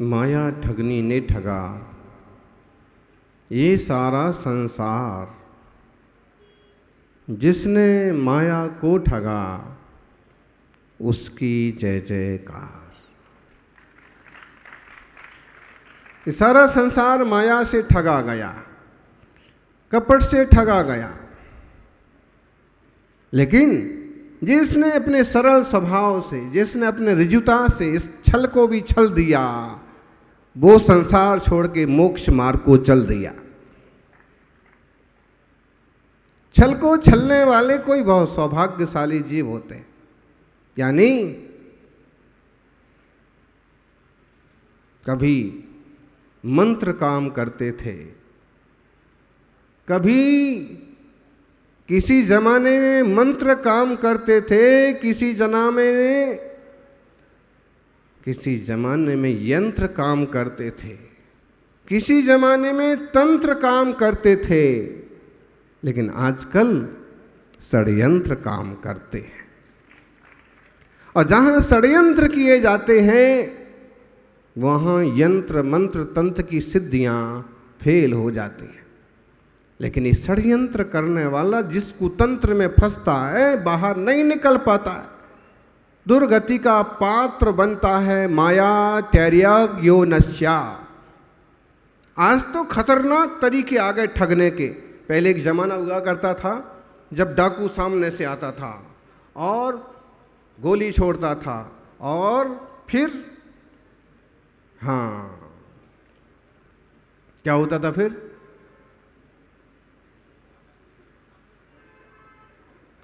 माया ठगनी ने ठगा ये सारा संसार, जिसने माया को ठगा उसकी जय जयकार। ये सारा संसार माया से ठगा गया, कपट से ठगा गया, लेकिन जिसने अपने सरल स्वभाव से, जिसने अपने ऋजुता से इस छल को भी छल दिया, वो संसार छोड़ के मोक्ष मार्ग को चल दिया। छल को छलने वाले कोई बहुत सौभाग्यशाली जीव होते हैं। यानी कभी मंत्र काम करते थे, कभी किसी जमाने में मंत्र काम करते थे, किसी जमाने में यंत्र काम करते थे, किसी जमाने में तंत्र काम करते थे, लेकिन आजकल षड्यंत्र काम करते हैं। और जहां षड्यंत्र किए जाते हैं वहां यंत्र मंत्र तंत्र की सिद्धियां फेल हो जाती हैं। लेकिन ये षड्यंत्र करने वाला जिस कुतंत्र में फंसता है बाहर नहीं निकल पाता है, दुर्गति का पात्र बनता है। माया त्यर्यग यो नश्या। आज तो खतरनाक तरीके आ गए ठगने के। पहले एक जमाना हुआ करता था जब डाकू सामने से आता था और गोली छोड़ता था और फिर क्या होता था? फिर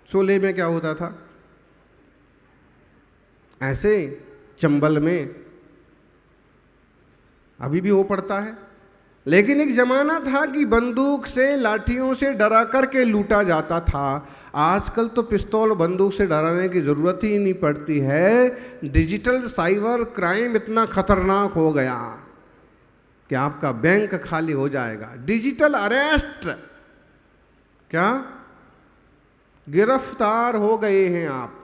शोले में क्या होता था? ऐसे चंबल में अभी भी वो पड़ता है। लेकिन एक जमाना था कि बंदूक से, लाठियों से डरा करके लूटा जाता था। आजकल तो पिस्तौल बंदूक से डराने की जरूरत ही नहीं पड़ती है। डिजिटल साइबर क्राइम इतना खतरनाक हो गया कि आपका बैंक खाली हो जाएगा। डिजिटल अरेस्ट, क्या गिरफ्तार हो गए हैं आप।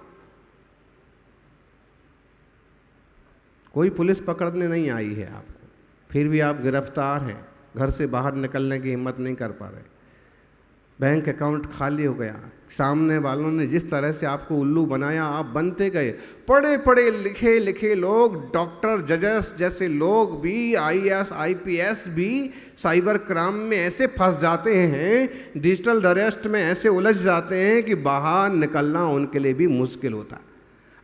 कोई पुलिस पकड़ने नहीं आई है आपको, फिर भी आप गिरफ्तार हैं। घर से बाहर निकलने की हिम्मत नहीं कर पा रहे। बैंक अकाउंट खाली हो गया। सामने वालों ने जिस तरह से आपको उल्लू बनाया, आप बनते गए। पढ़े पढ़े लिखे लिखे लोग, डॉक्टर जजेस जैसे लोग भी, आईएएस आईपीएस भी साइबर क्राइम में ऐसे फंस जाते हैं, डिजिटल अरेस्ट में ऐसे उलझ जाते हैं कि बाहर निकलना उनके लिए भी मुश्किल होता है।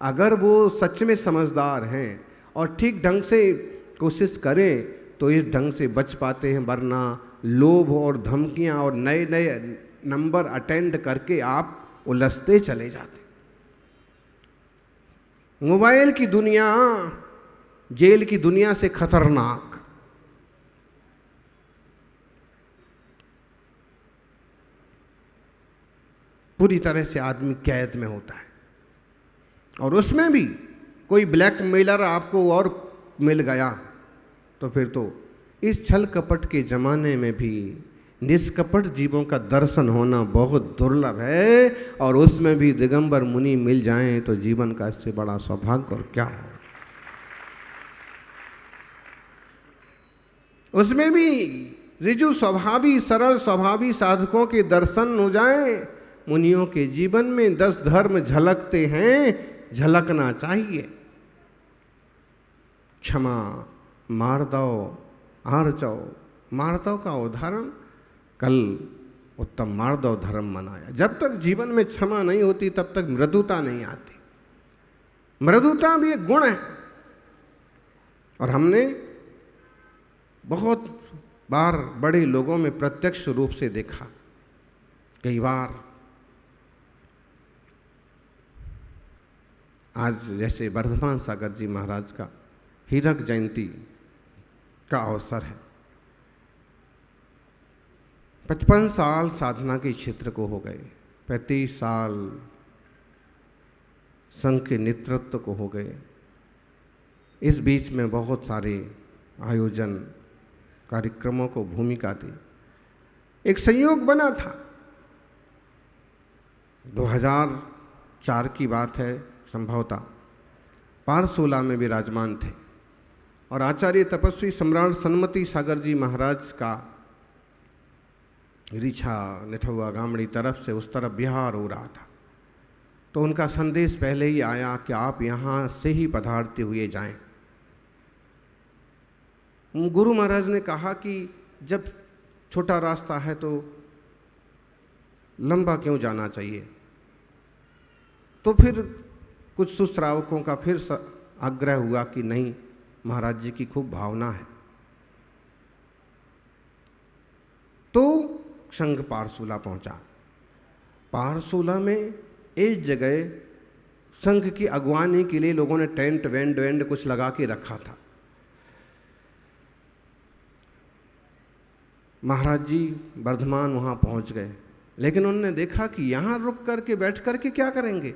अगर वो सच में समझदार हैं और ठीक ढंग से कोशिश करें तो इस ढंग से बच पाते हैं, वरना लोभ और धमकियां और नए नए नंबर अटेंड करके आप उलझते चले जाते। मोबाइल की दुनिया जेल की दुनिया से खतरनाक। पूरी तरह से आदमी कैद में होता है। और उसमें भी कोई ब्लैकमेलर आपको और मिल गया तो फिर तो इस छल कपट के ज़माने में भी निष्कपट जीवों का दर्शन होना बहुत दुर्लभ है। और उसमें भी दिगंबर मुनि मिल जाएं तो जीवन का इससे बड़ा सौभाग्य और क्या हो। उसमें भी ऋजु स्वभावी, सरल स्वभावी साधकों के दर्शन हो जाएं। मुनियों के जीवन में 10 धर्म झलकते हैं, झलकना चाहिए। क्षमा, मार्दव, आर्चव। मार्दव का उदाहरण कल उत्तम मार्दव धर्म मनाया। जब तक जीवन में क्षमा नहीं होती तब तक मृदुता नहीं आती। मृदुता भी एक गुण है। और हमने बहुत बार बड़े लोगों में प्रत्यक्ष रूप से देखा। कई बार आज जैसे वर्धमान सागर जी महाराज का हीरक जयंती का अवसर है। 55 साल साधना के क्षेत्र को हो गए, 35 साल संघ के नेतृत्व को हो गए। इस बीच में बहुत सारे आयोजन कार्यक्रमों को भूमिका दी। एक संयोग बना था। 2004 की बात है, संभवतः पारसोला में विराजमान थे और आचार्य तपस्वी सम्राट सन्मति सागर जी महाराज का रीछा निठुआ गामड़ी तरफ से उस तरफ बिहार हो रहा था। तो उनका संदेश पहले ही आया कि आप यहाँ से ही पधारते हुए जाएं। गुरु महाराज ने कहा कि जब छोटा रास्ता है तो लंबा क्यों जाना चाहिए। तो फिर कुछ सुश्रावकों का फिर आग्रह हुआ कि नहीं, महाराज जी की खूब भावना है। तो संघ पारसूला पहुंचा। पारसूला में एक जगह संघ की अगवानी के लिए लोगों ने टेंट वेंट कुछ लगा के रखा था। महाराज जी वर्धमान वहां पहुंच गए, लेकिन उन्होंने देखा कि यहां रुक करके बैठ करके क्या करेंगे।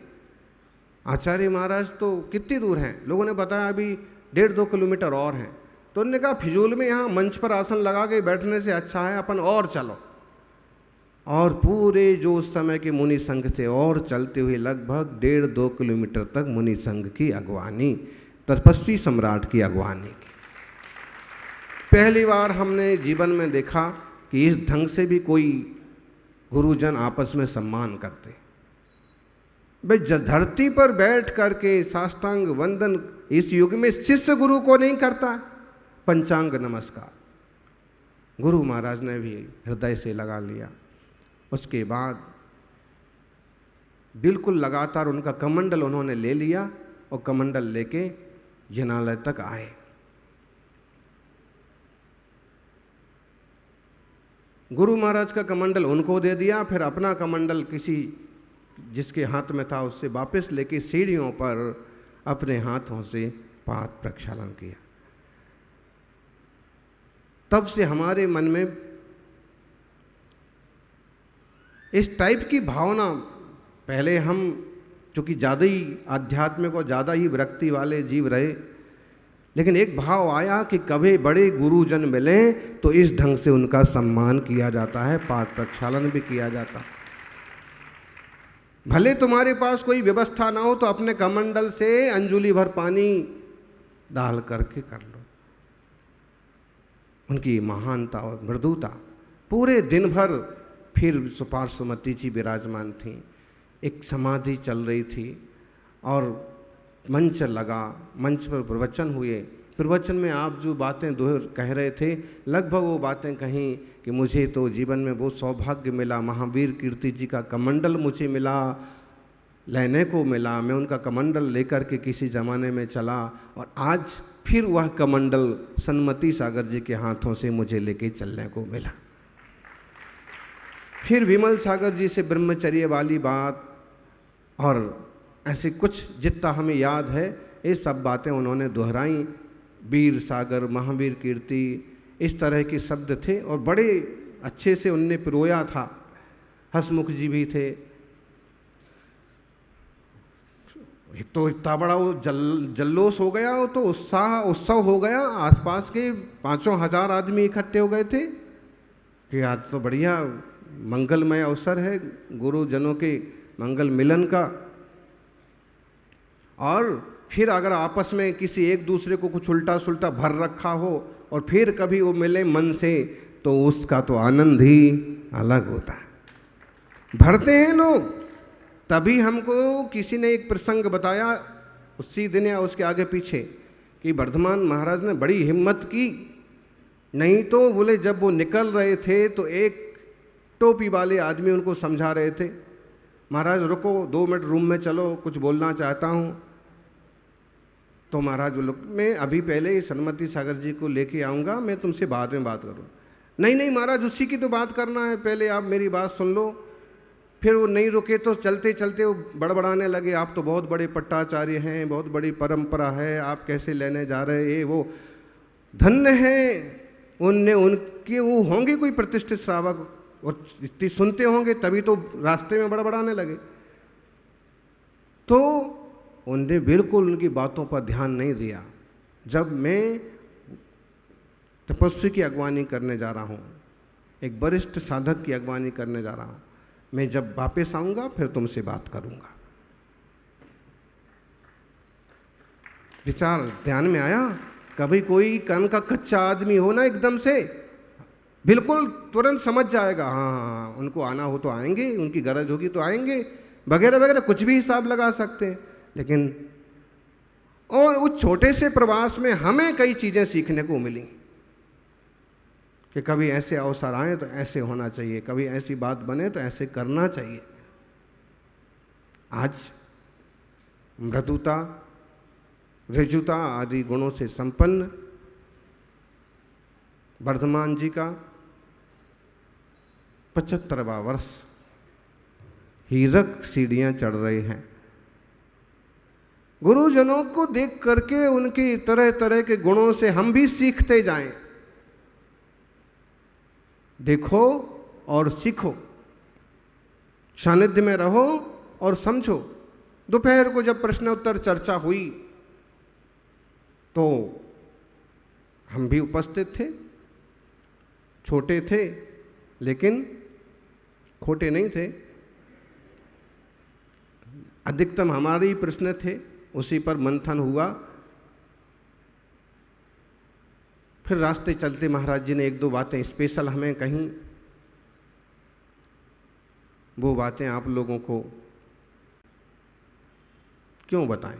आचार्य महाराज तो कितनी दूर हैं, लोगों ने बताया अभी 1.5-2 किलोमीटर और हैं। तो उन्होंने कहा फिजूल में यहाँ मंच पर आसन लगा के बैठने से अच्छा है अपन और चलो। और पूरे जो उस समय के मुनि संघ थे और चलते हुए लगभग 1.5-2 किलोमीटर तक मुनि संघ की अगवानी, तपस्वी सम्राट की अगवानी की। पहली बार हमने जीवन में देखा कि इस ढंग से भी कोई गुरुजन आपस में सम्मान करते। भाई धरती पर बैठ करके साष्टांग वंदन इस युग में शिष्य गुरु को नहीं करता, पंचांग नमस्कार गुरु महाराज ने भी हृदय से लगा लिया। उसके बाद बिल्कुल लगातार उनका कमंडल उन्होंने ले लिया और कमंडल लेके जिनालय तक आए। गुरु महाराज का कमंडल उनको दे दिया, फिर अपना कमंडल किसी जिसके हाथ में था उससे वापस लेके सीढ़ियों पर अपने हाथों से पाद प्रक्षालन किया। तब से हमारे मन में इस टाइप की भावना, पहले हम चूँकि ज़्यादा ही आध्यात्मिक और ज़्यादा ही विरक्ति वाले जीव रहे, लेकिन एक भाव आया कि कभी बड़े गुरुजन मिलें तो इस ढंग से उनका सम्मान किया जाता है, पाद प्रक्षालन भी किया जाता है। भले तुम्हारे पास कोई व्यवस्था ना हो तो अपने कमंडल से अंजुली भर पानी डाल करके कर लो। उनकी महानता और मृदुता, पूरे दिन भर फिर सुपार्श्वमती जी विराजमान थी, एक समाधि चल रही थी और मंच लगा, मंच पर प्रवचन हुए। प्रवचन में आप जो बातें कह रहे थे, लगभग वो बातें कहीं कि मुझे तो जीवन में बहुत सौभाग्य मिला, महावीर कीर्ति जी का कमंडल मुझे मिला, लेने को मिला, मैं उनका कमंडल लेकर के किसी ज़माने में चला और आज फिर वह कमंडल सन्मति सागर जी के हाथों से मुझे लेके चलने को मिला। फिर विमल सागर जी से ब्रह्मचर्य वाली बात और ऐसे कुछ जितना हमें याद है ये सब बातें उन्होंने दोहराई। वीर सागर, महावीर कीर्ति, इस तरह के शब्द थे और बड़े अच्छे से उनने पिरोया था। हसमुख जी भी थे। एक तो इतना बड़ा वो जल्लोष हो गया, वो तो उत्सव हो गया। आसपास के 5,000 आदमी इकट्ठे हो गए थे कि आज तो बढ़िया मंगलमय अवसर है गुरुजनों के मंगल मिलन का। और फिर अगर आपस में किसी एक दूसरे को कुछ उल्टा सुल्टा भर रखा हो और फिर कभी वो मिले मन से, तो उसका तो आनंद ही अलग होता है। भरते हैं लोग। तभी हमको किसी ने एक प्रसंग बताया उसी दिन या उसके आगे पीछे कि वर्धमान महाराज ने बड़ी हिम्मत की। नहीं तो बोले जब वो निकल रहे थे तो एक टोपी वाले आदमी उनको समझा रहे थे, महाराज रुको 2 मिनट रूम में चलो, कुछ बोलना चाहता हूँ। तो महाराज बोलो मैं अभी पहले सन्मति सागर जी को लेके आऊँगा, मैं तुमसे बाद में बात करूँ। नहीं महाराज उसी की तो बात करना है, पहले आप मेरी बात सुन लो। फिर वो नहीं रुके तो चलते चलते वो बड़बड़ाने लगे, आप तो बहुत बड़े पट्टाचार्य हैं, बहुत बड़ी परंपरा है, आप कैसे लेने जा रहे हैं। वो धन्य हैं उनके वो होंगे कोई प्रतिष्ठित श्रावक और इतनी सुनते होंगे तभी तो रास्ते में बड़बड़ाने लगे। तो उनने बिल्कुल उनकी बातों पर ध्यान नहीं दिया। जब मैं तपस्वी की अगवानी करने जा रहा हूँ, एक वरिष्ठ साधक की अगवानी करने जा रहा हूँ, मैं जब वापस आऊँगा फिर तुमसे बात करूँगा। विचार ध्यान में आया कभी कोई कान का कच्चा आदमी हो ना, एकदम से बिल्कुल तुरंत समझ जाएगा, हाँ उनको आना हो तो आएंगे, उनकी गरज होगी तो आएंगे, वगैरह वगैरह कुछ भी हिसाब लगा सकते हैं। लेकिन और उस छोटे से प्रवास में हमें कई चीज़ें सीखने को मिली कि कभी ऐसे अवसर आए तो ऐसे होना चाहिए, कभी ऐसी बात बने तो ऐसे करना चाहिए। आज मृदुता, ऋजुता आदि गुणों से संपन्न वर्धमान जी का 75वां वर्ष, हीरक सीढ़ियां चढ़ रहे हैं। गुरुजनों को देख करके उनके तरह तरह के गुणों से हम भी सीखते जाएं। देखो और सीखो, सानिध्य में रहो और समझो। दोपहर को जब प्रश्न उत्तर चर्चा हुई तो हम भी उपस्थित थे, छोटे थे लेकिन खोटे नहीं थे। अधिकतम हमारे ही प्रश्न थे, उसी पर मंथन हुआ। फिर रास्ते चलते महाराज जी ने एक दो बातें स्पेशल हमें कहीं, वो बातें आप लोगों को क्यों बताएं,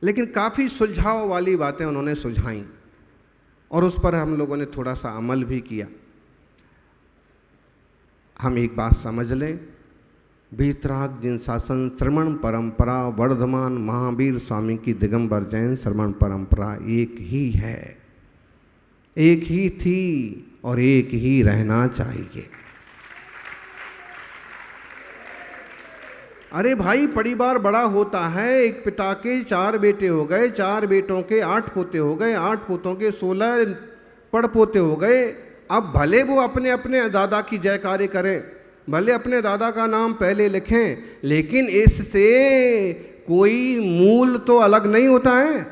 लेकिन काफ़ी सुलझाव वाली बातें उन्होंने सुझाई और उस पर हम लोगों ने थोड़ा सा अमल भी किया। हम एक बात समझ लें, वीतराग जिन शासन श्रवण परंपरा वर्धमान महावीर स्वामी की दिगंबर जैन श्रवण परंपरा एक ही है, एक ही थी और एक ही रहना चाहिए। अरे भाई, परिवार बड़ा होता है, एक पिता के 4 बेटे हो गए, 4 बेटों के 8 पोते हो गए, 8 पोतों के 16 पड़पोते हो गए। अब भले वो अपने अपने दादा की जयकारी करें, भले अपने दादा का नाम पहले लिखें, लेकिन इससे कोई मूल तो अलग नहीं होता है।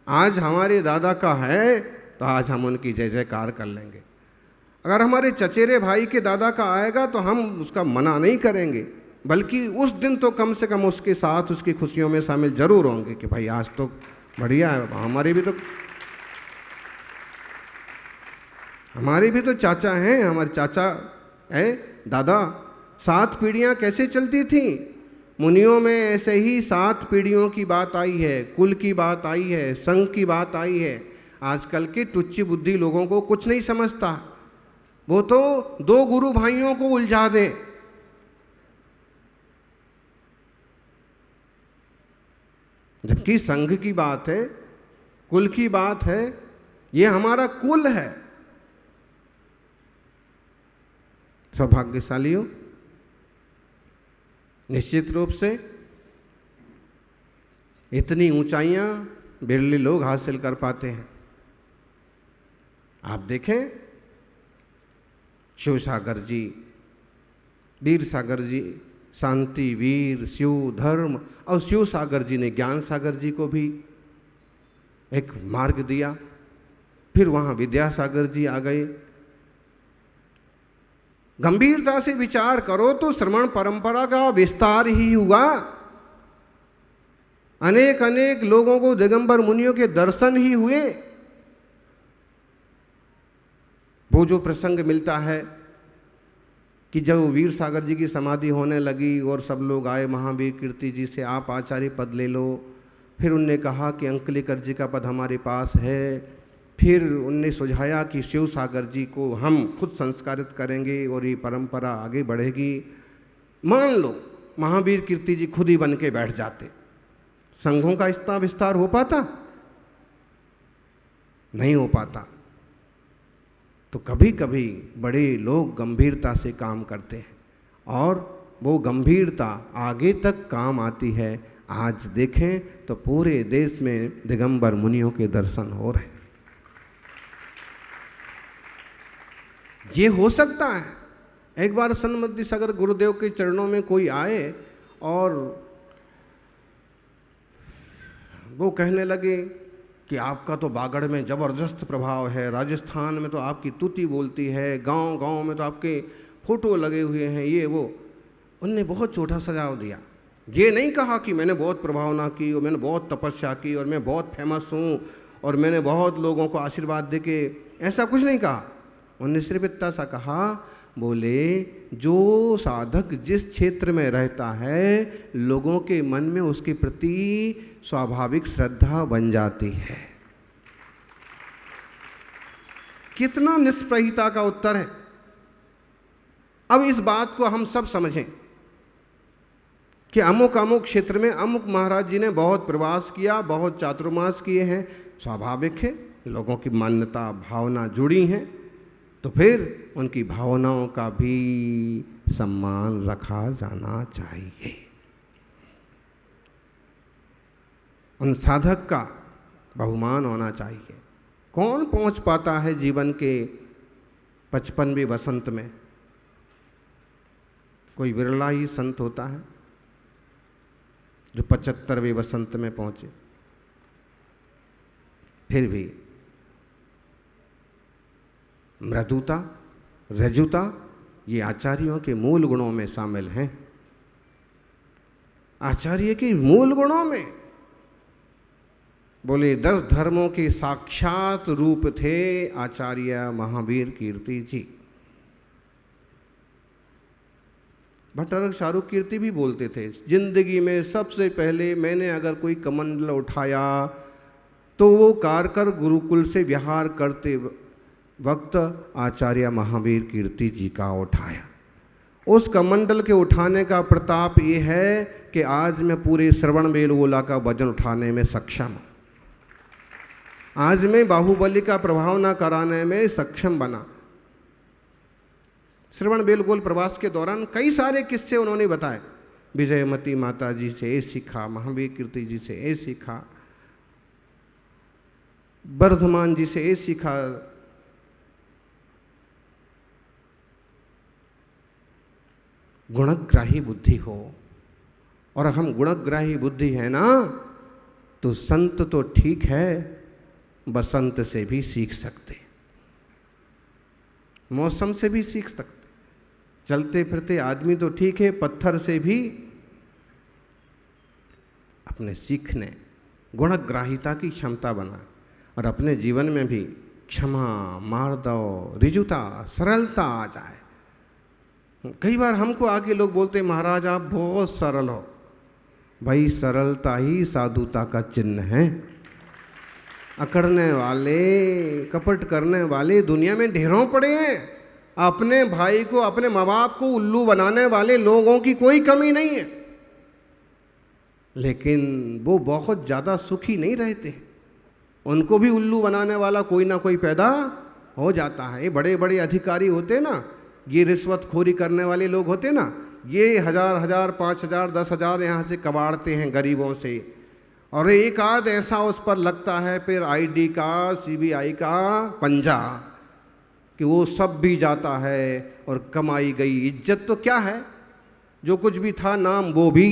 आज हमारे दादा का है तो आज हम उनकी जय जयकार कर लेंगे। अगर हमारे चचेरे भाई के दादा का आएगा तो हम उसका मना नहीं करेंगे, बल्कि उस दिन तो कम से कम उसके साथ उसकी खुशियों में शामिल जरूर होंगे कि भाई आज तो बढ़िया है। हमारे भी तो चाचा हैं, हमारे चाचा है, दादा, 7 पीढ़ियां कैसे चलती थी। मुनियों में ऐसे ही 7 पीढ़ियों की बात आई है, कुल की बात आई है, संघ की बात आई है। आजकल के तुच्छ बुद्धि लोगों को कुछ नहीं समझता, वो तो 2 गुरु भाइयों को उलझा दे। जबकि संघ की बात है, कुल की बात है, ये हमारा कुल है। सौभाग्यशाली हो, निश्चित रूप से इतनी ऊंचाइयां बिरले लोग हासिल कर पाते हैं। आप देखें, शिव सागर जी, वीर सागर जी, शांति वीर, शिव धर्म, और शिव सागर जी ने ज्ञान सागर जी को भी एक मार्ग दिया। फिर वहाँ विद्यासागर जी आ गए। गंभीरता से विचार करो तो श्रवण परंपरा का विस्तार ही हुआ। अनेक अनेक लोगों को दिगंबर मुनियों के दर्शन ही हुए। वो जो प्रसंग मिलता है कि जब वीर सागर जी की समाधि होने लगी और सब लोग आए महावीर कीर्ति जी से, आप आचार्य पद ले लो। फिर उनने कहा कि अंकलेकर जी का पद हमारे पास है। फिर उनने सुझाया कि शिव सागर जी को हम खुद संस्कारित करेंगे और ये परंपरा आगे बढ़ेगी। मान लो महावीर कीर्ति जी खुद ही बन के बैठ जाते, संघों का इतना विस्तार हो पाता? नहीं हो पाता। तो कभी कभी बड़े लोग गंभीरता से काम करते हैं और वो गंभीरता आगे तक काम आती है। आज देखें तो पूरे देश में दिगंबर मुनियों के दर्शन हो रहे हैं। ये हो सकता है। एक बार सन्मति सागर गुरुदेव के चरणों में कोई आए और वो कहने लगे कि आपका तो बागड़ में ज़बरदस्त प्रभाव है, राजस्थान में तो आपकी तूती बोलती है, गांव गांव में तो आपके फोटो लगे हुए हैं, ये वो। उनने बहुत छोटा सुझाव दिया ये नहीं कहा कि मैंने बहुत प्रभावना की और मैंने बहुत तपस्या की और मैं बहुत फेमस हूँ और मैंने बहुत लोगों को आशीर्वाद दे के, ऐसा कुछ नहीं कहा। उन्होंने सिर्फ इतना सा कहा, बोले जो साधक जिस क्षेत्र में रहता है लोगों के मन में उसके प्रति स्वाभाविक श्रद्धा बन जाती है। कितना निष्प्रहिता का उत्तर है। अब इस बात को हम सब समझें कि अमुक अमुक क्षेत्र में अमुक महाराज जी ने बहुत प्रवास किया, बहुत चातुर्मास किए हैं, स्वाभाविक है, लोगों की मान्यता भावना जुड़ी हैं, तो फिर उनकी भावनाओं का भी सम्मान रखा जाना चाहिए। उन साधक का बहुमान होना चाहिए। कौन पहुंच पाता है जीवन के 55वें वसंत में? कोई विरला ही संत होता है जो 75वें वसंत में पहुंचे। फिर भी मृदुता, रजुता ये आचार्यों के मूल गुणों में शामिल हैं। आचार्य के मूल गुणों में बोले 10 धर्मों के साक्षात रूप थे आचार्य महावीर कीर्ति जी। भट्टारक शाहरुख कीर्ति भी बोलते थे, जिंदगी में सबसे पहले मैंने अगर कोई कमंडल उठाया तो वो कारकर गुरुकुल से विहार करते वक्त आचार्य महावीर कीर्ति जी का उठाया। उस कमंडल के उठाने का प्रताप ये है कि आज मैं पूरे श्रवण बेलगोला का वजन उठाने में सक्षम हूँ। आज मैं बाहुबली का प्रभाव न कराने में सक्षम बना। श्रवण बेलगोल प्रवास के दौरान कई सारे किस्से उन्होंने बताए। विजयमती माता जी से ये सीखा, महावीर कीर्ति जी से ये सीखा, वर्धमान जी से ये सीखा। गुणग्राही बुद्धि हो, और हम गुणग्राही बुद्धि है ना तो संत तो ठीक है, बसंत से भी सीख सकते, मौसम से भी सीख सकते, चलते फिरते आदमी तो ठीक है, पत्थर से भी अपने सीखने गुणग्राहिता की क्षमता बना और अपने जीवन में भी क्षमा, मार्दव, ऋजुता, सरलता आ जाए। कई बार हमको आके लोग बोलते हैं महाराज आप बहुत सरल हो। भाई सरलता ही साधुता का चिन्ह है। अकड़ने वाले, कपट करने वाले दुनिया में ढेरों पड़े हैं। अपने भाई को, अपने माँ बाप को उल्लू बनाने वाले लोगों की कोई कमी नहीं है, लेकिन वो बहुत ज़्यादा सुखी नहीं रहते। उनको भी उल्लू बनाने वाला कोई ना कोई पैदा हो जाता है। ये बड़े बड़े अधिकारी होते ना, ये रिश्वतखोरी करने वाले लोग होते ना, ये 1000, 5000, 10,000 यहाँ से कबाड़ते हैं गरीबों से, और एक आध ऐसा उस पर लगता है फिर आईडी का, सीबीआई का पंजा कि वो सब भी जाता है और कमाई गई इज्जत तो क्या है, जो कुछ भी था नाम वो भी।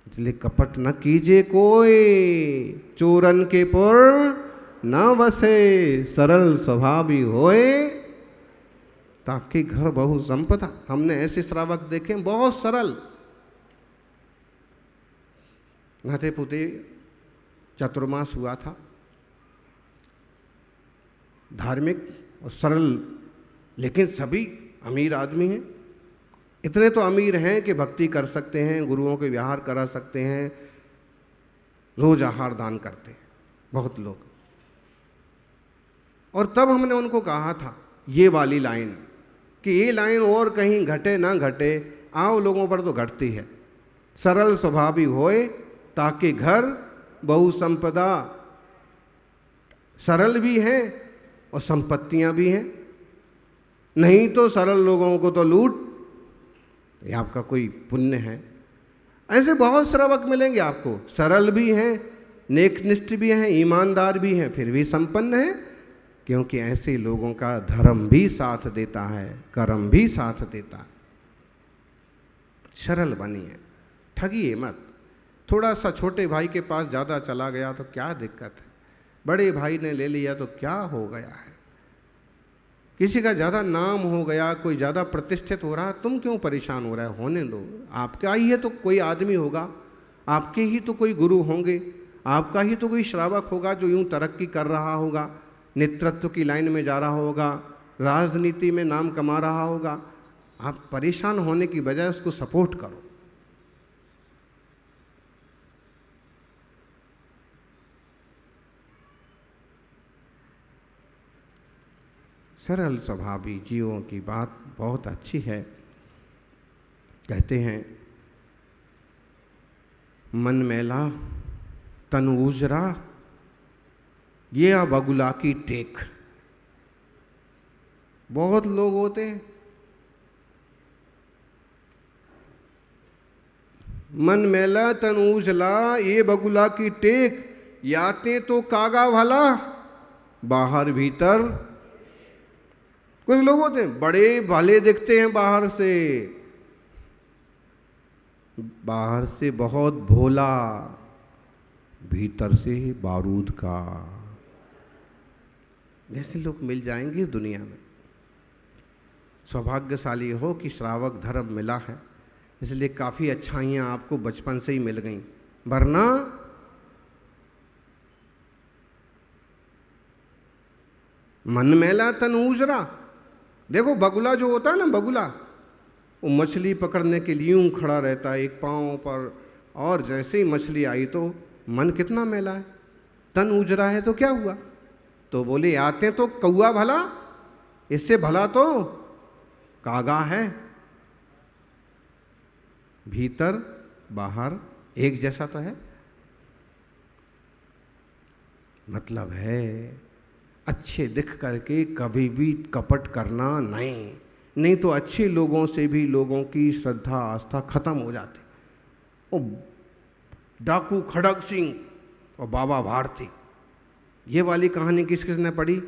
इसलिए कपट न कीजिए कोई, चोरन के पुर न बसे, सरल स्वभावी होए ताकि घर बहु संपदा। हमने ऐसे श्रावक देखे बहुत सरल, नाते पुते चातुर्मास हुआ था, धार्मिक और सरल, लेकिन सभी अमीर आदमी हैं। इतने तो अमीर हैं कि भक्ति कर सकते हैं, गुरुओं के विहार करा सकते हैं, रोज आहार दान करते हैं बहुत लोग। और तब हमने उनको कहा था ये वाली लाइन कि ये लाइन और कहीं घटे ना घटे, आओ लोगों पर तो घटती है। सरल स्वभावी होए ताकि घर बहु संपदा। सरल भी हैं और संपत्तियां भी हैं, नहीं तो सरल लोगों को तो लूट, ये आपका कोई पुण्य है। ऐसे बहुत श्रावक मिलेंगे आपको, सरल भी हैं, नेकनिष्ठ भी हैं, ईमानदार भी हैं, फिर भी संपन्न हैं, क्योंकि ऐसे लोगों का धर्म भी साथ देता है, कर्म भी साथ देता है। सरल बनिए, ठगिए मत। थोड़ा सा छोटे भाई के पास ज़्यादा चला गया तो क्या दिक्कत है, बड़े भाई ने ले लिया तो क्या हो गया है। किसी का ज़्यादा नाम हो गया, कोई ज़्यादा प्रतिष्ठित हो रहा, तुम क्यों परेशान हो रहा है? होने दो। आपका ही है तो कोई आदमी होगा, आपके ही तो कोई गुरु होंगे, आपका ही तो कोई श्रावक होगा जो यूं तरक्की कर रहा होगा, नेतृत्व की लाइन में जा रहा होगा, राजनीति में नाम कमा रहा होगा। आप परेशान होने की बजाय उसको सपोर्ट करो। सरल स्वभावी जीवों की बात बहुत अच्छी है। कहते हैं मन मैला तन उजरा, ये बगुला की टेक। बहुत लोग होते हैं मन मैला तन उजला, ये बगुला की टेक, याते तो कागा भला बाहर भीतर। कुछ लोग होते हैं बड़े भले दिखते हैं बाहर से बहुत भोला, भीतर से ही बारूद का। जैसे लोग मिल जाएंगे दुनिया में। सौभाग्यशाली हो कि श्रावक धर्म मिला है, इसलिए काफ़ी अच्छाइयाँ आपको बचपन से ही मिल गईं, वरना मन मैला तन उजरा। देखो बगुला जो होता है ना, बगुला वो मछली पकड़ने के लिए यूं खड़ा रहता है एक पाँव पर, और जैसे ही मछली आई तो मन कितना मैला है, तन उजरा है, तो क्या हुआ? तो बोले आते तो कौआ भला, इससे भला तो कागा है। भीतर बाहर एक जैसा तो है। मतलब है अच्छे दिख करके कभी भी कपट करना नहीं तो अच्छे लोगों से भी लोगों की श्रद्धा आस्था खत्म हो जाती। वो डाकू खड़ग सिंह और बाबा भारती, ये वाली कहानी किस किसने पढ़ी?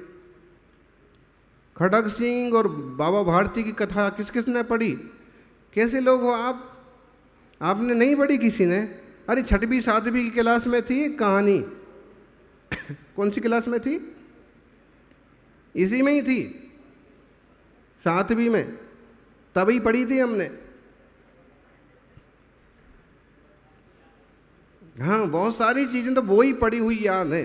खड़ग सिंह और बाबा भारती की कथा किस किसने पढ़ी? कैसे लोग हो आप? आपने नहीं पढ़ी किसी ने? अरे 6वीं 7वीं की क्लास में थी कहानी। कौन सी क्लास में थी? इसी में ही थी, 7वीं में, तभी पढ़ी थी हमने। हाँ, बहुत सारी चीजें तो वो ही पढ़ी हुई याद है।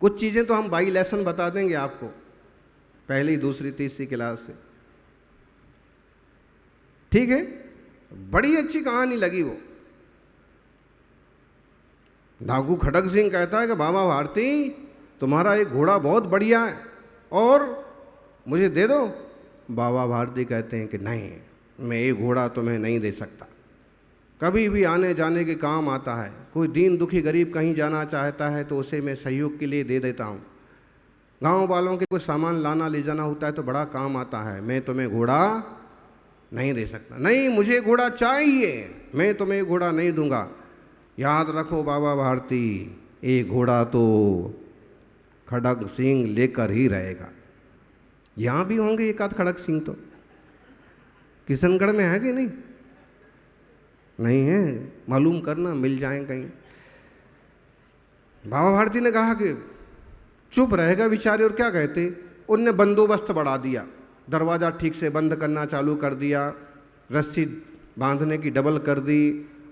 कुछ चीजें तो हम बाई लेसन बता देंगे आपको, पहली दूसरी तीसरी क्लास से। ठीक है, बड़ी अच्छी कहानी लगी वो। डाकू खड़ग सिंह कहता है कि बाबा भारती तुम्हारा एक घोड़ा बहुत बढ़िया है और मुझे दे दो। बाबा भारती कहते हैं कि नहीं, मैं ये घोड़ा तुम्हें नहीं दे सकता, कभी भी आने जाने के काम आता है। कोई दीन दुखी गरीब कहीं जाना चाहता है तो उसे मैं सहयोग के लिए दे देता हूँ। गांव वालों के कोई सामान लाना ले जाना होता है तो बड़ा काम आता है। मैं तुम्हें घोड़ा नहीं दे सकता। नहीं, मुझे घोड़ा चाहिए, मैं तुम्हें घोड़ा नहीं दूंगा। याद रखो बाबा भारती, ये घोड़ा तो खड़ग सिंह लेकर ही रहेगा। यहाँ भी होंगे एक आध खड़ग सिंह तो, किशनगढ़ में है कि नहीं? नहीं है, मालूम करना, मिल जाए कहीं। बाबा भारती ने कहा कि चुप रहेगा बेचारे, और क्या कहते, उनने बंदोबस्त बढ़ा दिया, दरवाज़ा ठीक से बंद करना चालू कर दिया, रस्सी बांधने की डबल कर दी,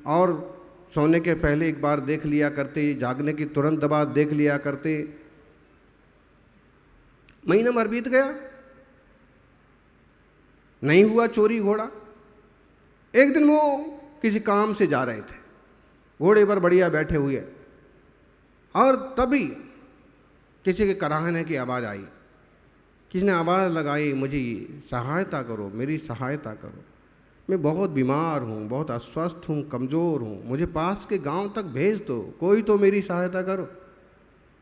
और सोने के पहले एक बार देख लिया करते, जागने की तुरंत बाद देख लिया करते। महीना भर बीत गया, नहीं हुआ चोरी घोड़ा। एक दिन वो किसी काम से जा रहे थे, घोड़े पर बढ़िया बैठे हुए, और तभी किसी के कराहने की आवाज़ आई। किसी ने आवाज़ लगाई, मुझे सहायता करो, मेरी सहायता करो, मैं बहुत बीमार हूँ, बहुत अस्वस्थ हूँ, कमज़ोर हूँ, मुझे पास के गांव तक भेज दो, कोई तो मेरी सहायता करो।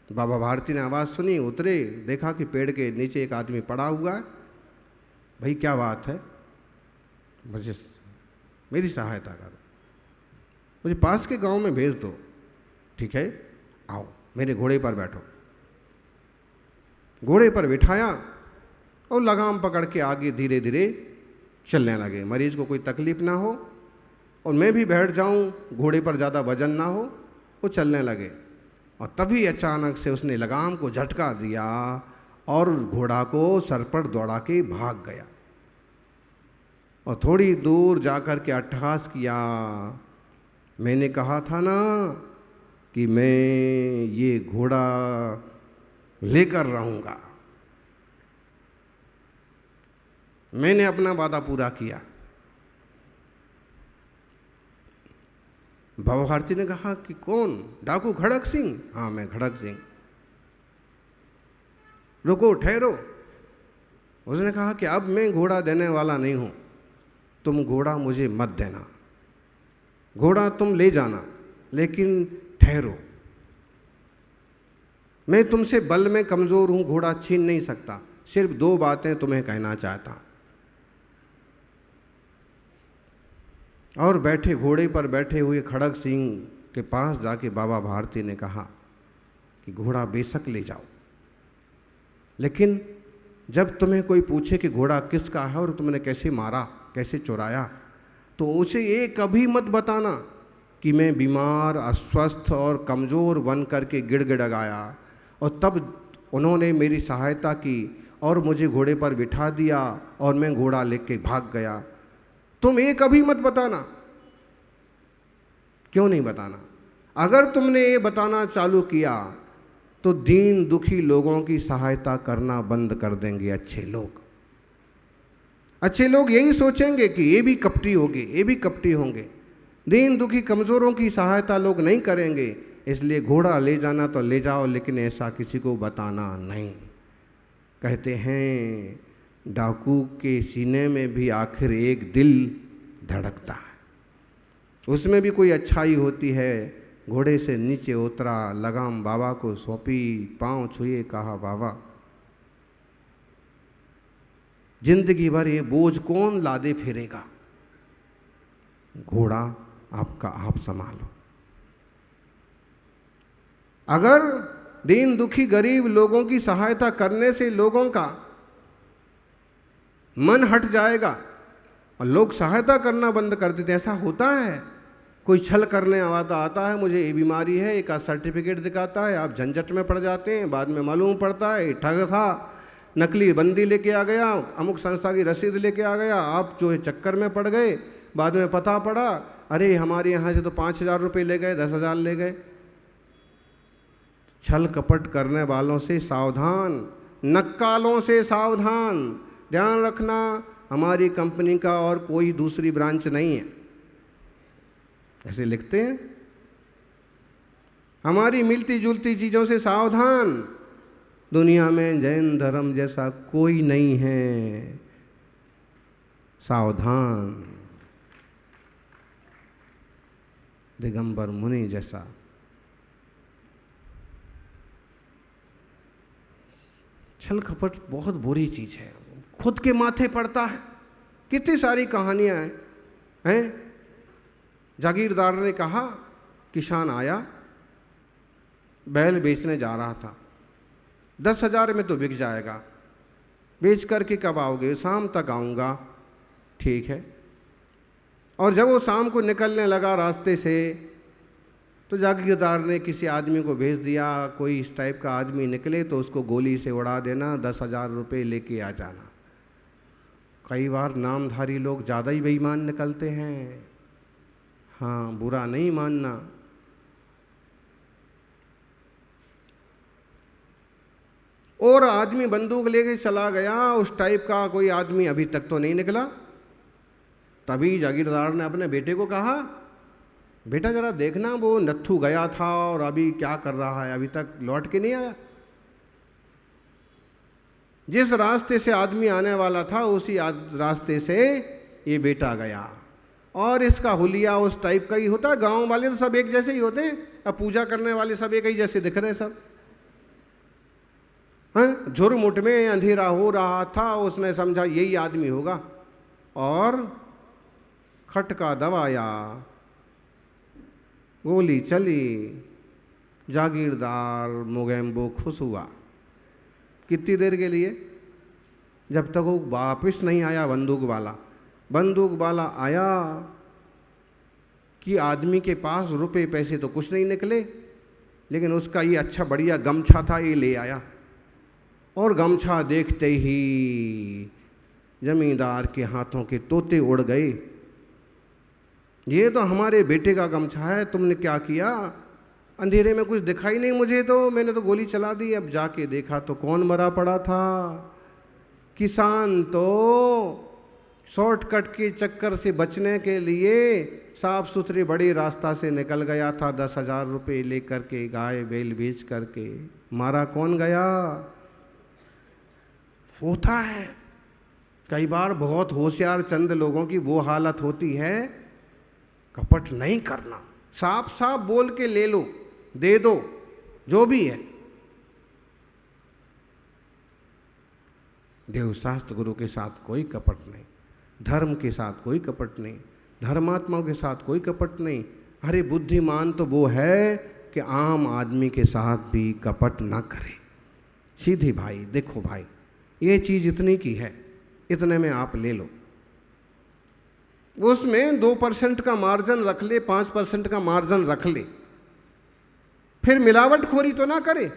बाबा भारती ने आवाज़ सुनी, उतरे, देखा कि पेड़ के नीचे एक आदमी पड़ा हुआ है। भाई क्या बात है? मुझे मेरी सहायता करो, मुझे पास के गांव में भेज दो। ठीक है, आओ मेरे घोड़े पर बैठो। घोड़े पर बिठाया और लगाम पकड़ के आगे धीरे धीरे चलने लगे। मरीज को कोई तकलीफ ना हो और मैं भी बैठ जाऊं, घोड़े पर ज़्यादा वजन ना हो, वो चलने लगे। और तभी अचानक से उसने लगाम को झटका दिया और घोड़ा को सर पर दौड़ा के भाग गया और थोड़ी दूर जाकर के अट्टहास किया, मैंने कहा था ना कि मैं ये घोड़ा लेकर रहूँगा, मैंने अपना वादा पूरा किया। बाबा भारती ने कहा कि कौन? डाकू खड़क सिंह? हाँ, मैं खड़क सिंह। रुको, ठहरो। उसने कहा कि अब मैं घोड़ा देने वाला नहीं हूं, तुम घोड़ा मुझे मत देना, घोड़ा तुम ले जाना, लेकिन ठहरो, मैं तुमसे बल में कमजोर हूं, घोड़ा छीन नहीं सकता, सिर्फ 2 बातें तुम्हें कहना चाहता। और बैठे घोड़े पर बैठे हुए खड़क सिंह के पास जाके बाबा भारती ने कहा कि घोड़ा बेशक ले जाओ, लेकिन जब तुम्हें कोई पूछे कि घोड़ा किसका है और तुमने कैसे मारा, कैसे चुराया, तो उसे ये कभी मत बताना कि मैं बीमार, अस्वस्थ और कमज़ोर बन करके गिड़गिड़ाया और तब उन्होंने मेरी सहायता की और मुझे घोड़े पर बिठा दिया और मैं घोड़ा लेके भाग गया। तुम ये कभी मत बताना। क्यों नहीं बताना? अगर तुमने ये बताना चालू किया तो दीन दुखी लोगों की सहायता करना बंद कर देंगे अच्छे लोग। अच्छे लोग यही सोचेंगे कि ये भी कपटी होंगे, ये भी कपटी होंगे। दीन दुखी कमज़ोरों की सहायता लोग नहीं करेंगे। इसलिए घोड़ा ले जाना तो ले जाओ, लेकिन ऐसा किसी को बताना नहीं। कहते हैं डाकू के सीने में भी आखिर एक दिल धड़कता है, उसमें भी कोई अच्छाई होती है। घोड़े से नीचे उतरा, लगाम बाबा को सौंपी, पांव छुए, कहा बाबा जिंदगी भर ये बोझ कौन लादे फिरेगा, घोड़ा आपका आप संभालो। अगर दीन दुखी गरीब लोगों की सहायता करने से लोगों का मन हट जाएगा और लोग सहायता करना बंद कर देते, ऐसा होता है। कोई छल करने आता है, मुझे ये बीमारी है, एक सर्टिफिकेट दिखाता है, आप झंझट में पड़ जाते हैं, बाद में मालूम पड़ता है ठग था, नकली बंदी लेके आ गया, अमुक संस्था की रसीद लेके आ गया, आप जो है चक्कर में पड़ गए। बाद में पता पड़ा अरे हमारे यहाँ से तो 5,000 रुपये ले गए, 10,000 ले गए। छल कपट करने वालों से सावधान, नक्कालों से सावधान। ध्यान रखना, हमारी कंपनी का और कोई दूसरी ब्रांच नहीं है, ऐसे लिखते हैं। हमारी मिलती जुलती चीज़ों से सावधान। दुनिया में जैन धर्म जैसा कोई नहीं है, सावधान। दिगंबर मुनि जैसा। छल कपट बहुत बुरी चीज़ है, खुद के माथे पड़ता है। कितनी सारी कहानियां हैं। जागीरदार ने कहा, किसान आया, बैल बेचने जा रहा था, 10,000 में तो बिक जाएगा, बेच करके कब आओगे? शाम तक आऊँगा। ठीक है। और जब वो शाम को निकलने लगा रास्ते से, तो जागीरदार ने किसी आदमी को भेज दिया, कोई इस टाइप का आदमी निकले तो उसको गोली से उड़ा देना, 10,000 रुपये लेके आ जाना। कई बार नामधारी लोग ज़्यादा ही बेईमान निकलते हैं। हाँ, बुरा नहीं मानना। और आदमी बंदूक लेके चला गया, उस टाइप का कोई आदमी अभी तक तो नहीं निकला। तभी जागीरदार ने अपने बेटे को कहा, बेटा जरा देखना, वो नत्थू गया था और अभी क्या कर रहा है, अभी तक लौट के नहीं आया। जिस रास्ते से आदमी आने वाला था उसी रास्ते से ये बेटा गया। और इसका हुलिया उस टाइप का ही होता है। गांव वाले तो सब एक जैसे ही होते हैं, अब पूजा करने वाले सब एक ही जैसे दिख रहे सब। हाँ, झुरमुट में अंधेरा हो रहा था, उसने समझा यही आदमी होगा और खटका दबाया, गोली चली, जागीरदार मोगेम्बो खुश हुआ। कितनी देर के लिए? जब तक वो वापिस नहीं आया बंदूक वाला। बंदूक वाला आया कि आदमी के पास रुपए पैसे तो कुछ नहीं निकले, लेकिन उसका ये अच्छा बढ़िया गमछा था, ये ले आया, और गमछा देखते ही जमींदार के हाथों के तोते उड़ गए। ये तो हमारे बेटे का गमछा है, तुमने क्या किया? अंधेरे में कुछ दिखाई नहीं मुझे, तो मैंने तो गोली चला दी। अब जाके देखा तो कौन मरा पड़ा था? किसान तो शॉर्टकट के चक्कर से बचने के लिए साफ सुथरे बड़े रास्ता से निकल गया था, 10,000 रुपये लेकर के, गाय बैल बेच करके। मारा कौन गया? होता है कई बार, बहुत होशियार चंद लोगों की वो हालत होती है, कपट नहीं करना, साफ साफ बोल के ले लो, दे दो, जो भी है। देवशास्त्र गुरु के साथ कोई कपट नहीं, धर्म के साथ कोई कपट नहीं, धर्मात्माओं के साथ कोई कपट नहीं। अरे बुद्धिमान तो वो है कि आम आदमी के साथ भी कपट ना करे। सीधी भाई, देखो भाई, ये चीज़ इतनी की है, इतने में आप ले लो, उसमें 2% का मार्जिन रख ले, 5% का मार्जिन रख ले, फिर मिलावटखोरी तो ना करे।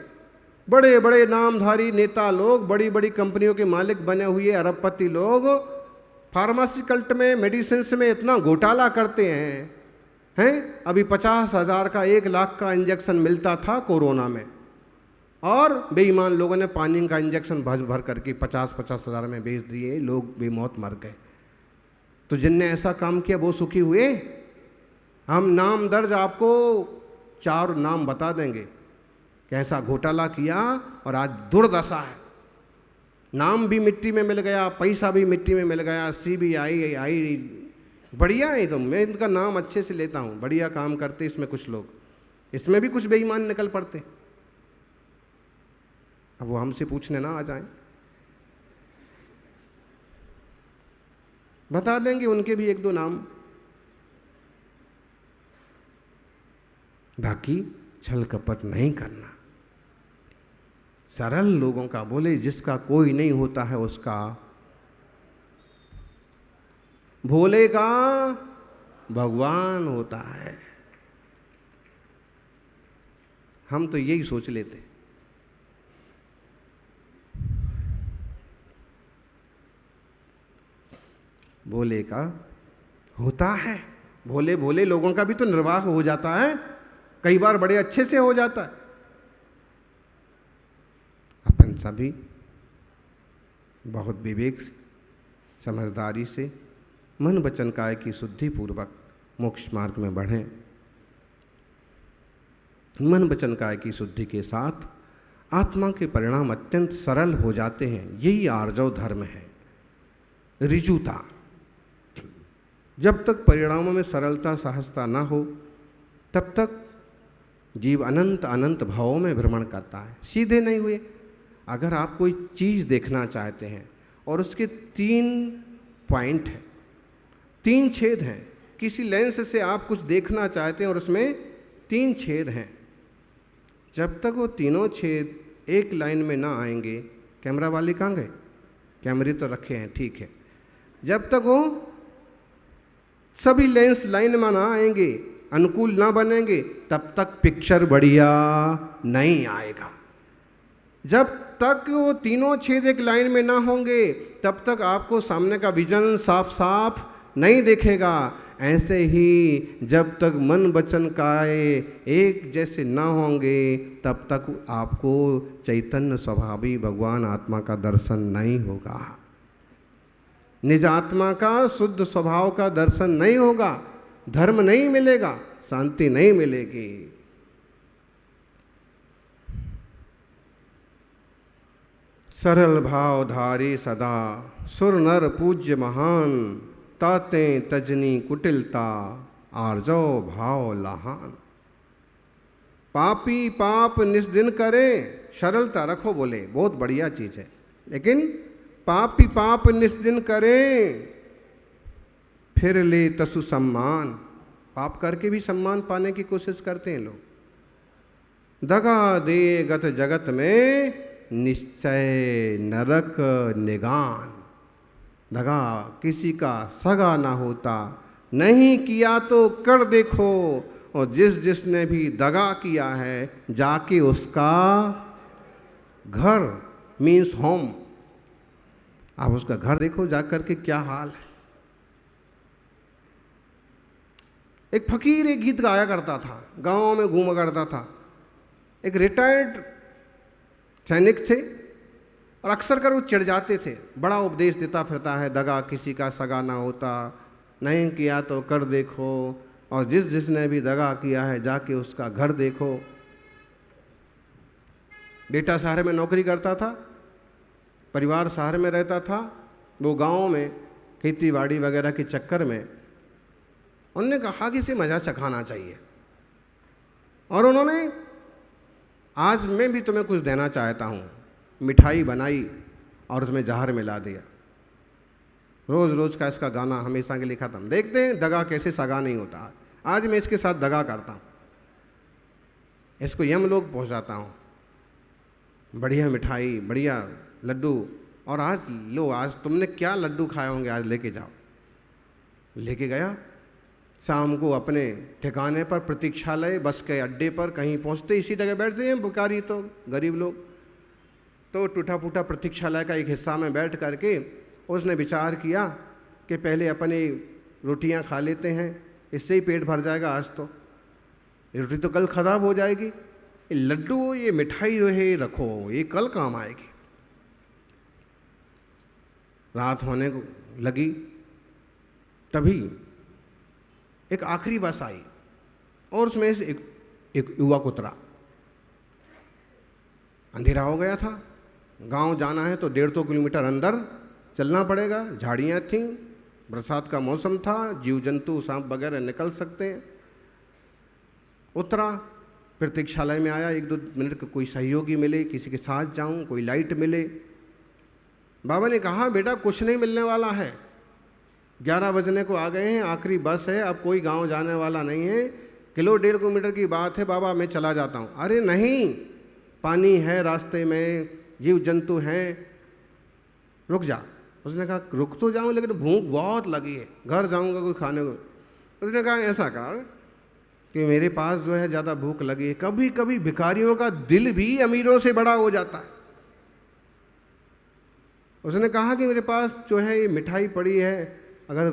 बड़े बड़े नामधारी नेता लोग, बड़ी बड़ी कंपनियों के मालिक बने हुए अरबपति लोग फार्मास्यूटिकल में, मेडिसिन में इतना घोटाला करते हैं। अभी 50,000 का, 1 लाख का इंजेक्शन मिलता था कोरोना में, और बेईमान लोगों ने पानी का इंजेक्शन भर भर करके 50-50 हज़ार में बेच दिए, लोग बेमौत मर गए। तो जिनने ऐसा काम किया वो सुखी हुए? हम नाम दर्ज आपको 4 नाम बता देंगे, कैसा घोटाला किया और आज दुर्दशा है। नाम भी मिट्टी में मिल गया, पैसा भी मिट्टी में मिल गया। CBI बढ़िया है, तो मैं इनका नाम अच्छे से लेता हूँ, बढ़िया काम करते इसमें कुछ लोग, इसमें भी कुछ बेईमान निकल पड़ते। अब वो हमसे पूछने ना आ जाएं, बता देंगे उनके भी 1-2 नाम। बाकी छल कपट नहीं करना, सरल लोगों का बोले, जिसका कोई नहीं होता है उसका भोले का भगवान होता है। हम तो यही सोच लेते। भोले का होता है, भोले भोले लोगों का भी तो निर्वाह हो जाता है, कई बार बड़े अच्छे से हो जाता है। अपन सभी बहुत विवेक से, समझदारी से, मन वचन काया की शुद्धि पूर्वक मोक्ष मार्ग में बढ़ें। मन वचन काया की शुद्धि के साथ आत्मा के परिणाम अत्यंत सरल हो जाते हैं। यही आर्जव धर्म है, ऋजुता। जब तक परिणामों में सरलता, सहजता ना हो, तब तक जीव अनंत अनंत भावों में भ्रमण करता है, सीधे नहीं हुए। अगर आप कोई चीज़ देखना चाहते हैं और उसके 3 पॉइंट हैं, 3 छेद हैं, किसी लेंस से आप कुछ देखना चाहते हैं और उसमें 3 छेद हैं, जब तक वो तीनों छेद एक लाइन में ना आएंगे, कैमरा वाले कहाँ गए? कैमरे तो रखे हैं, ठीक है। जब तक वो सभी लेंस लाइन में ना आएंगे, अनुकूल ना बनेंगे, तब तक पिक्चर बढ़िया नहीं आएगा। जब तक वो तीनों छेद एक लाइन में ना होंगे, तब तक आपको सामने का विजन साफ साफ नहीं दिखेगा। ऐसे ही जब तक मन वचन काया एक जैसे ना होंगे, तब तक आपको चैतन्य स्वभावी भगवान आत्मा का दर्शन नहीं होगा, निज आत्मा का शुद्ध स्वभाव का दर्शन नहीं होगा, धर्म नहीं मिलेगा, शांति नहीं मिलेगी। सरल भाव धारी सदा, सुर नर पूज्य महान, ताते तजनी कुटिलता, आर्जव भाव लाहान। पापी पाप निस्दिन करे, सरलता रखो, बोले बहुत बढ़िया चीज़ है, लेकिन पापी पाप निस्दिन करे, फिर ले तसु सम्मान। पाप करके भी सम्मान पाने की कोशिश करते हैं लोग। दगा दे गत जगत में, निश्चय नरक निगान। दगा किसी का सगा ना होता, नहीं किया तो कर देखो, और जिस जिसने भी दगा किया है जाके उसका घर, मीन्स होम, आप उसका घर देखो जाकर के क्या हाल है। एक फकीर एक गीत गाया करता था, गांवों में घूमा करता था। एक रिटायर्ड सैनिक थे और अक्सर कर वो चिढ़ जाते थे, बड़ा उपदेश देता फिरता है, दगा किसी का सगा ना होता, नहीं किया तो कर देखो, और जिस जिसने भी दगा किया है जाके उसका घर देखो। बेटा शहर में नौकरी करता था, परिवार शहर में रहता था, वो गांव में खेती बाड़ी वगैरह के चक्कर में उन्होंने कहा कि इसे मज़ा चखाना चाहिए, और उन्होंने, आज मैं भी तुम्हें कुछ देना चाहता हूँ, मिठाई बनाई और उसमें जहर मिला दिया। रोज़ रोज़ का इसका गाना हमेशा के लिए ख़त्म। देखते हैं दगा कैसे सगा नहीं होता। आज मैं इसके साथ दगा करता हूँ, इसको यमलोक पहुँचाता हूँ, बढ़िया मिठाई, बढ़िया लड्डू, और आज लो, आज तुमने क्या लड्डू खाए होंगे, आज लेके जाओ। लेके गया, शाम को अपने ठिकाने पर प्रतीक्षालय बस के अड्डे पर कहीं पहुंचते इसी जगह बैठते हैं बुकारी तो गरीब लोग, तो टूटा फूटा प्रतीक्षालय का एक हिस्सा में बैठ करके उसने विचार किया कि पहले अपनी रोटियां खा लेते हैं, इससे ही पेट भर जाएगा। आज तो ये रोटी तो कल ख़राब हो जाएगी, ये लड्डू, ये मिठाई जो है रखो, ये कल काम आएगी। रात होने को लगी, तभी एक आखिरी बस आई और उसमें से एक युवक उतरा। अंधेरा हो गया था, गांव जाना है तो 150 किलोमीटर अंदर चलना पड़ेगा, झाड़ियाँ थीं, बरसात का मौसम था, जीव जंतु सांप वगैरह निकल सकते हैं। उतरा, प्रतीक्षालय में आया, 1-2 मिनट कोई सहयोगी मिले, किसी के साथ जाऊं, कोई लाइट मिले। बाबा ने कहा, बेटा कुछ नहीं मिलने वाला है, 11 बजने को आ गए हैं, आखिरी बस है, अब कोई गांव जाने वाला नहीं है, 1.5 किलोमीटर की बात है बाबा, मैं चला जाता हूँ। अरे नहीं, पानी है रास्ते में, जीव जंतु हैं, रुक जा। उसने कहा रुक तो जाऊँ, लेकिन भूख बहुत लगी है, घर जाऊँगा कोई खाने को। उसने कहा ऐसा कर कि मेरे पास जो है ज़्यादा भूख लगी है। कभी कभी भिखारियों का दिल भी अमीरों से बड़ा हो जाता है। उसने कहा कि मेरे पास जो है ये मिठाई पड़ी है, अगर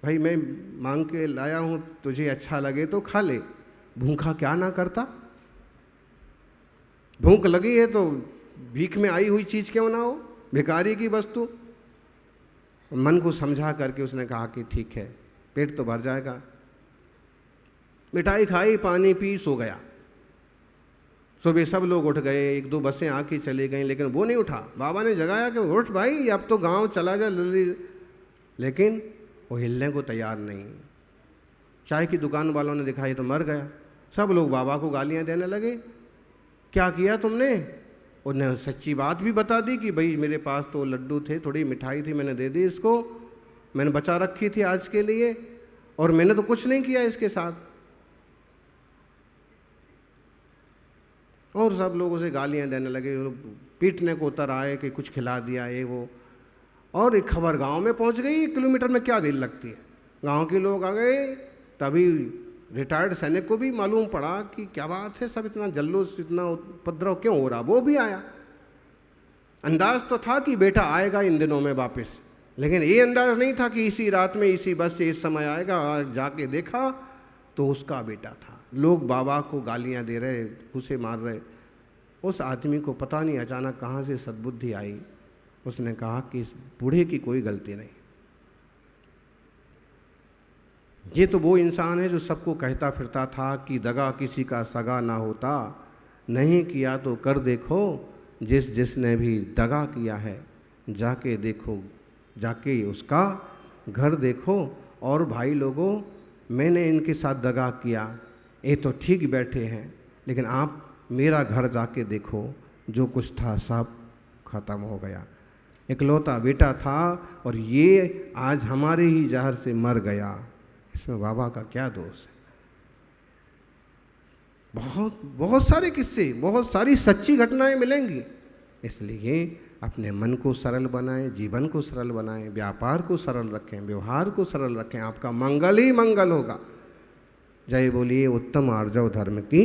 भाई मैं मांग के लाया हूँ, तुझे अच्छा लगे तो खा ले, भूखा क्या ना करता। भूख लगी है तो भीख में आई हुई चीज़ क्यों ना हो, भिखारी की वस्तु। मन को समझा करके उसने कहा कि ठीक है, पेट तो भर जाएगा। मिठाई खाई, पानी पी, सो गया। सुबह सब लोग उठ गए, 1-2 बसें आके चली गईं, लेकिन वो नहीं उठा। बाबा ने जगाया कि उठ भाई, अब तो गांव चला जा जल्दी, लेकिन वो हिलने को तैयार नहीं। चाय की दुकान वालों ने दिखाई तो मर गया। सब लोग बाबा को गालियां देने लगे, क्या किया तुमने। उन्हें सच्ची बात भी बता दी कि भाई मेरे पास तो लड्डू थे, थोड़ी मिठाई थी, मैंने दे दी इसको, मैंने बचा रखी थी आज के लिए, और मैंने तो कुछ नहीं किया इसके साथ। और सब लोग उसे गालियां देने लगे, पीटने को उतर आए कि कुछ खिला दिया ये वो। और एक खबर गांव में पहुंच गई, 1 किलोमीटर में क्या देर लगती है। गांव के लोग आ गए, तभी रिटायर्ड सैनिक को भी मालूम पड़ा कि क्या बात है, सब इतना जल्लोष, इतना उपद्रव क्यों हो रहा। वो भी आया। अंदाज तो था कि बेटा आएगा इन दिनों में वापस, लेकिन ये अंदाज नहीं था कि इसी रात में इसी बस से इस समय आएगा। और जाके देखा तो उसका बेटा था। लोग बाबा को गालियां दे रहे, घूंसे मार रहे। उस आदमी को पता नहीं अचानक कहाँ से सद्बुद्धि आई। उसने कहा कि इस बूढ़े की कोई गलती नहीं, ये तो वो इंसान है जो सबको कहता फिरता था कि दगा किसी का सगा ना होता, नहीं किया तो कर देखो, जिस जिसने भी दगा किया है जाके देखो, जाके उसका घर देखो। और भाई लोगों, मैंने इनके साथ दगा किया, ये तो ठीक बैठे हैं, लेकिन आप मेरा घर जाके देखो, जो कुछ था सब खत्म हो गया। इकलौता बेटा था और ये आज हमारे ही जहर से मर गया। इसमें बाबा का क्या दोष है। बहुत सारे किस्से, बहुत सारी सच्ची घटनाएं मिलेंगी। इसलिए अपने मन को सरल बनाएं, जीवन को सरल बनाएं, व्यापार को सरल रखें, व्यवहार को सरल रखें, आपका मंगल ही मंगल होगा। जय बोलिए उत्तम आर्जव धर्म की।